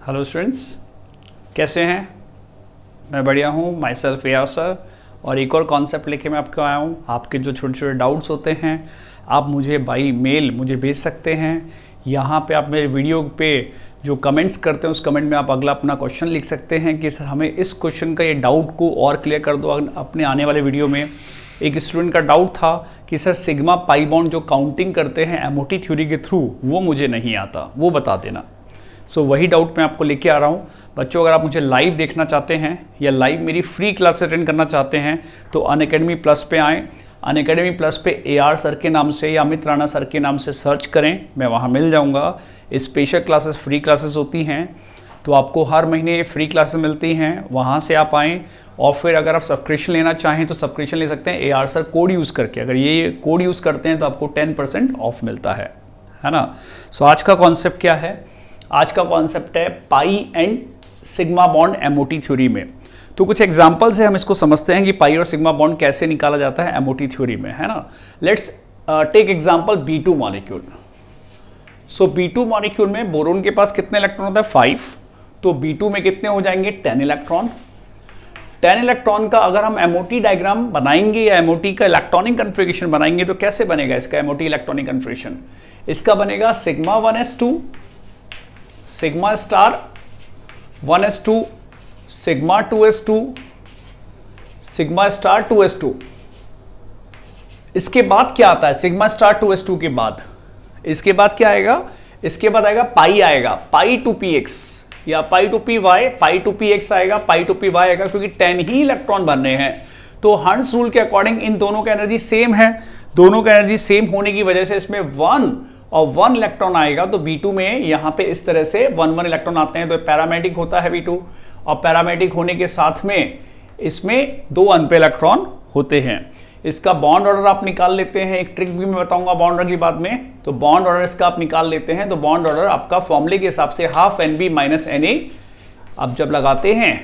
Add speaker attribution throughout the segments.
Speaker 1: Hello students, कैसे हैं? मैं बढ़िया हूँ। माई सेल्फ यासर, और एक और कॉन्सेप्ट लेके मैं आपको आया हूँ। आपके जो छोटे छोटे डाउट्स होते हैं आप मुझे बाई मेल भेज सकते हैं। यहाँ पे आप मेरे वीडियो पे जो कमेंट्स करते हैं उस कमेंट में आप अगला अपना क्वेश्चन लिख सकते हैं कि सर हमें इस क्वेश्चन का ये डाउट को और क्लियर कर दो अपने आने वाले वीडियो में। एक स्टूडेंट का डाउट था कि सर सिग्मा पाई बॉन्ड जो काउंटिंग करते हैं एमओटी थ्योरी के थ्रू वो मुझे नहीं आता, वो बता देना। सो वही डाउट मैं आपको लेके आ रहा हूँ। बच्चों, अगर आप मुझे लाइव देखना चाहते हैं या लाइव मेरी फ्री क्लास अटेंड करना चाहते हैं तो अनअकैडमी प्लस पे आएँ। अनअकैडमी प्लस पे AR सर के नाम से या अमित राणा सर के नाम से सर्च करें, मैं वहाँ मिल जाऊँगा। स्पेशल क्लासेस, फ्री क्लासेस होती हैं, तो आपको हर महीने फ्री क्लासेस मिलती हैं, वहाँ से आप आएँ। और फिर अगर आप सब्सक्रिप्शन लेना चाहें तो सब्सक्रिप्शन ले सकते हैं AR सर कोड यूज़ करके। अगर ये कोड यूज़ करते हैं तो आपको 10% ऑफ मिलता है ना। सो आज का कॉन्सेप्ट क्या है? आज का कॉन्सेप्ट है pi and sigma bond MOT theory में। तो कुछ एग्जांपल से हम इसको समझते हैं कि पाई और सिग्मा बॉन्ड कैसे निकाला जाता है एमओटी थ्योरी में, है ना। Let's take example B2 molecule. So B2 molecule में बोरोन के पास कितने इलेक्ट्रॉन होता है? 5। तो B2 में कितने हो जाएंगे? 10 इलेक्ट्रॉन। 10 इलेक्ट्रॉन का अगर हम एमओटी डायग्राम बनाएंगे या एमओटी का इलेक्ट्रॉनिक कन्फिगरेशन बनाएंगे तो कैसे बनेगा इसका एमओटी इलेक्ट्रॉनिक कन्फिगरेशन? इसका बनेगा sigma 1s2, sigma star 1s2, sigma 2s2, sigma star 2s2। इसके बाद क्या आता है? सिग्मा स्टार 2s2 के बाद इसके बाद क्या आएगा? इसके बाद आएगा पाई, आएगा पाई टू पी एक्स या pi two P Y. Pi two P X आएगा, पाई टू पी वाई आएगा, क्योंकि 10 ही इलेक्ट्रॉन बन रहे हैं। तो हर्ट्ज रूल के अकॉर्डिंग इन दोनों का एनर्जी सेम है। दोनों का एनर्जी सेम होने की वजह से इसमें 1 और 1 इलेक्ट्रॉन आएगा। तो B2 में यहाँ पे इस तरह से 1 इलेक्ट्रॉन आते हैं, तो पैरामेटिक होता है B2। और पैरामेटिक होने के साथ में इसमें 2 अनपे इलेक्ट्रॉन होते हैं। इसका बॉन्ड ऑर्डर आप निकाल लेते हैं। एक ट्रिक भी मैं बताऊंगा बॉन्ड ऑर्डर की बाद में। तो बॉन्ड ऑर्डर इसका आप निकाल लेते हैं। तो बॉन्ड ऑर्डर आपका फॉर्मूले के हिसाब से ½ NB - NA आप जब लगाते हैं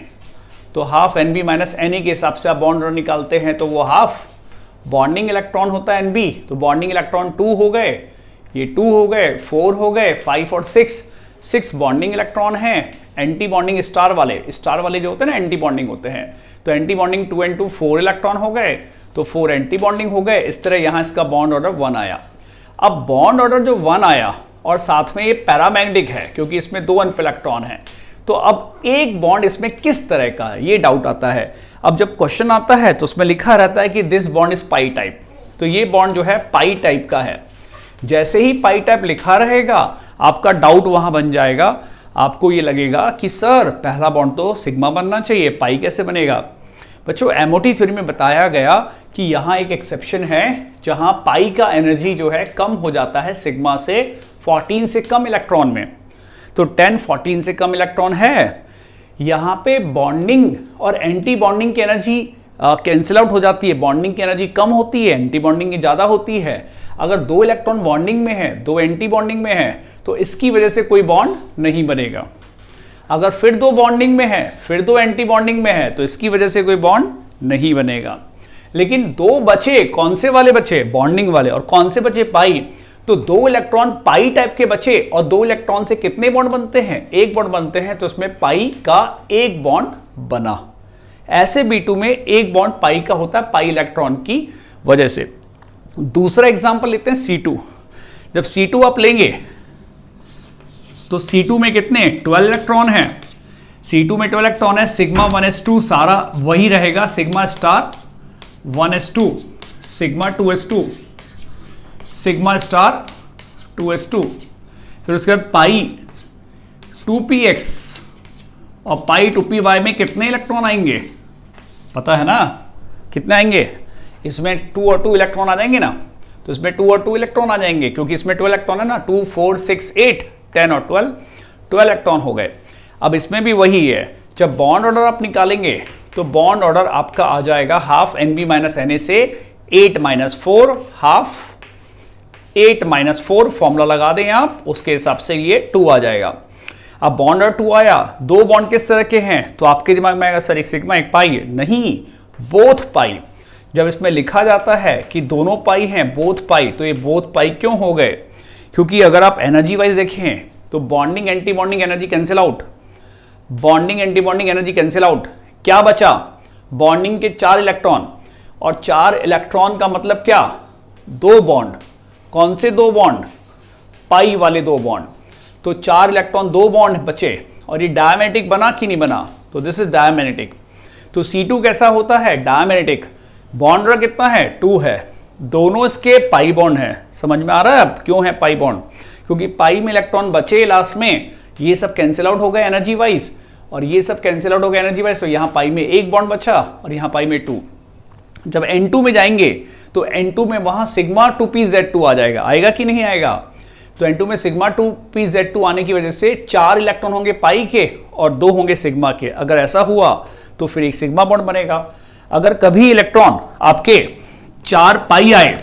Speaker 1: तो ½ NB - NA के हिसाब से आप बॉन्ड ऑर्डर निकालते हैं। तो वो हाफ बॉन्डिंग इलेक्ट्रॉन होता है NB। तो बॉन्डिंग इलेक्ट्रॉन 2 हो गए, ये 2 हो गए, 4 हो गए, 5 और 6 बॉन्डिंग इलेक्ट्रॉन हैं। एंटी बॉन्डिंग स्टार वाले जो होते हैं ना, एंटी बॉन्डिंग होते हैं। तो एंटी बॉन्डिंग 2 and 2 4 इलेक्ट्रॉन हो गए, तो 4 एंटी बॉन्डिंग हो गए। इस तरह यहां इसका बॉन्ड ऑर्डर 1 आया। अब बॉन्ड ऑर्डर जो 1 आया और साथ में ये पैरामैग्नेटिक है क्योंकि इसमें 2 अनपे इलेक्ट्रॉन है। तो अब एक बॉन्ड इसमें किस तरह का है, ये डाउट आता है। अब जब क्वेश्चन आता है तो उसमें लिखा रहता है कि this bond is pi type. तो ये बॉन्ड जो है पाई टाइप का है। जैसे ही पाई टाइप लिखा रहेगा आपका डाउट वहां बन जाएगा। आपको ये लगेगा कि सर पहला बॉन्ड तो सिग्मा बनना चाहिए, पाई कैसे बनेगा? बच्चों, एमओटी थ्योरी में बताया गया कि यहां एक एक्सेप्शन है जहां पाई का एनर्जी जो है कम हो जाता है सिग्मा से 14 से कम इलेक्ट्रॉन में। तो 10 14 से कम इलेक्ट्रॉन है। यहां पे बॉन्डिंग और एंटी बॉन्डिंग की एनर्जी कैंसिल आउट हो जाती है। बॉन्डिंग की एनर्जी कम होती है, एंटी बॉन्डिंग की ज्यादा होती है। अगर 2 इलेक्ट्रॉन बॉन्डिंग में है, 2 एंटी बॉन्डिंग में है, तो इसकी वजह से कोई बॉन्ड नहीं बनेगा। अगर फिर 2 बॉन्डिंग में है, फिर 2 एंटी बॉन्डिंग में है, तो इसकी वजह से कोई बॉन्ड नहीं बनेगा। लेकिन 2 बचे, कौन से वाले बचे? बॉन्डिंग वाले। और कौन से बचे? पाई। तो 2 इलेक्ट्रॉन पाई टाइप के बचे और 2 इलेक्ट्रॉन से कितने बॉन्ड बनते हैं? 1 बॉन्ड बनते हैं। तो उसमें पाई का 1 बॉन्ड बना। ऐसे B2 में 1 बॉन्ड पाई का होता है, पाई इलेक्ट्रॉन की वजह से। दूसरा एग्जांपल लेते हैं C2। जब C2 आप लेंगे तो C2 में कितने? 12 इलेक्ट्रॉन है। C2 में 12 इलेक्ट्रॉन है। सिग्मा 1s2 सारा वही रहेगा, sigma star 1s2, sigma 2s2, sigma star 2s2। फिर उसके बाद पाई 2px और पाई 2py में कितने इलेक्ट्रॉन आएंगे? पता है ना कितने आएंगे? इसमें 2 और 2 इलेक्ट्रॉन आ जाएंगे ना। तो इसमें 2 और 2 इलेक्ट्रॉन आ जाएंगे क्योंकि इसमें 12 इलेक्ट्रॉन है ना। 2 4 6 8 10 और 12 इलेक्ट्रॉन हो गए। अब इसमें भी वही है। जब बॉन्ड ऑर्डर आप निकालेंगे तो बॉन्ड ऑर्डर आपका आ जाएगा ½ NB - NA से 8 - 4, ½ 8 - 4 फॉर्मूला लगा दें आप, उसके हिसाब से ये 2 आ जाएगा। अब बॉन्ड ऑर्डर 2 आया। 2 बॉन्ड किस तरह के हैं? तो आपके दिमाग में आएगा सर एक सिग्मा एक पाई है। नहीं, बोथ पाई। जब इसमें लिखा जाता है कि दोनों पाई हैं, बोथ पाई, तो ये बोथ पाई क्यों हो गए? क्योंकि अगर आप एनर्जी वाइज देखें तो bonding anti bonding energy cancel out. Bonding anti bonding energy cancel out, क्या बचा? बॉन्डिंग के 4 इलेक्ट्रॉन, और 4 इलेक्ट्रॉन का मतलब क्या? 2 बॉन्ड। कौन से 2 बॉन्ड? पाई वाले 2 बॉन्ड। तो 4 इलेक्ट्रॉन 2 बॉन्ड बचे, और ये डायमैग्नेटिक बना कि नहीं बना? तो दिस इज डायमैग्नेटिक। तो C2 कैसा होता है? डायमैग्नेटिक। बॉन्ड नंबर कितना है? 2 है। दोनों इसके पाई बॉन्ड है। समझ में आ रहा है अब क्यों है पाई बॉन्ड? क्योंकि पाई में इलेक्ट्रॉन बचे लास्ट में, ये सब कैंसिल आउट हो गए एनर्जी वाइज, और ये सब कैंसिल आउट हो गए एनर्जी वाइज। तो यहाँ पाई में 1 बॉन्ड बचा और यहाँ पाई में 2। जब N2 में जाएंगे तो N2 में वहां सिग्मा 2pz2 आ जाएगा। आएगा कि नहीं आएगा? तो N2 में सिग्मा 2pz2 आने की वजह से 4 इलेक्ट्रॉन होंगे पाई के और 2 होंगे सिग्मा के। अगर ऐसा हुआ तो फिर एक सिग्मा बॉन्ड बनेगा। अगर कभी इलेक्ट्रॉन आपके 4 पाई आए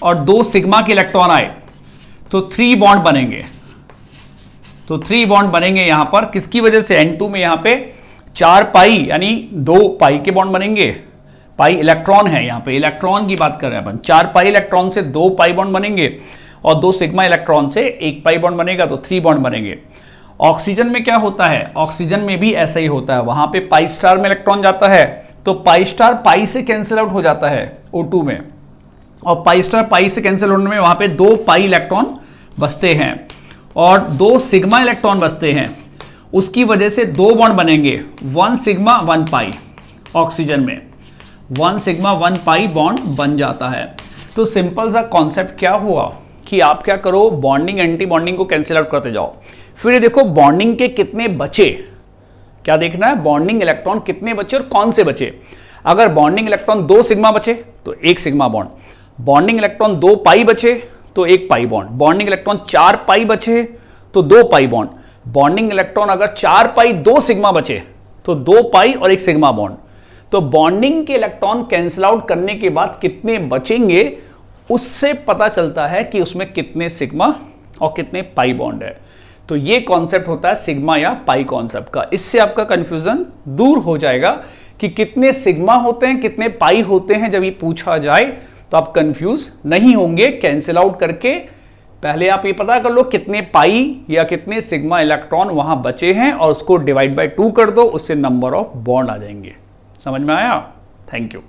Speaker 1: और 2 सिग्मा के इलेक्ट्रॉन आए तो 3 बॉन्ड बनेंगे। तो 3 बॉन्ड बनेंगे यहां पर, किसकी वजह से? N2 में यहां पे 4 पाई यानी 2 पाई के बॉन्ड बनेंगे। पाई इलेक्ट्रॉन है, यहां पे इलेक्ट्रॉन की बात कर रहे हैं अपन। 4 पाई इलेक्ट्रॉन से 2 पाई बॉन्ड बनेंगे, और 2 सिग्मा इलेक्ट्रॉन से 1 पाई बॉन्ड बनेगा, तो 3 बॉन्ड बनेंगे। ऑक्सीजन में क्या होता है? ऑक्सीजन में भी ऐसा ही होता है। वहां पे पाई स्टार में इलेक्ट्रॉन जाता है तो पाई स्टार पाई से कैंसिल आउट हो जाता है O2 में, और पाई स्टार पाई से कैंसिल होने में वहां पे 2 पाई इलेक्ट्रॉन बचते हैं और 2 सिग्मा इलेक्ट्रॉन बचते हैं। उसकी वजह से 2 बॉन्ड बनेंगे, 1 सिग्मा 1 पाई। ऑक्सीजन में 1 सिग्मा 1 पाई बॉन्ड बन जाता है। तो सिंपल सा कॉन्सेप्ट क्या हुआ कि आप क्या करो, बॉन्डिंग एंटी बॉन्डिंग को कैंसिल आउट करते जाओ। फिर ये देखो बॉन्डिंग के कितने बचे, क्या देखना है? बॉन्डिंग इलेक्ट्रॉन कितने बचे और कौन से बचे। अगर बॉन्डिंग इलेक्ट्रॉन 2 सिग्मा बचे तो 1 सिग्मा बॉन्ड, बॉन्डिंग इलेक्ट्रॉन 2 पाई बचे तो 1 पाई बॉन्ड, बॉन्डिंग इलेक्ट्रॉन 4 पाई बचे तो 2 पाई बॉन्ड, बॉन्डिंग इलेक्ट्रॉन अगर 4 पाई 2 सिग्मा बचे तो 2 पाई और 1 सिग्मा बॉन्ड। तो बॉन्डिंग के इलेक्ट्रॉन कैंसिल आउट करने के बाद कितने बचेंगे, उससे पता चलता है कि उसमें कितने सिग्मा और कितने पाई बॉन्ड है। तो ये कॉन्सेप्ट होता है सिग्मा या पाई कॉन्सेप्ट का। इससे आपका कंफ्यूजन दूर हो जाएगा कि कितने सिग्मा होते हैं कितने पाई होते हैं। जब ये पूछा जाए तो आप कंफ्यूज नहीं होंगे। कैंसिल आउट करके पहले आप ये पता कर लो कितने पाई या कितने सिग्मा इलेक्ट्रॉन वहां बचे हैं और उसको डिवाइड बाय 2 कर दो, उससे नंबर ऑफ बॉन्ड आ जाएंगे। समझ में आया? Thank you.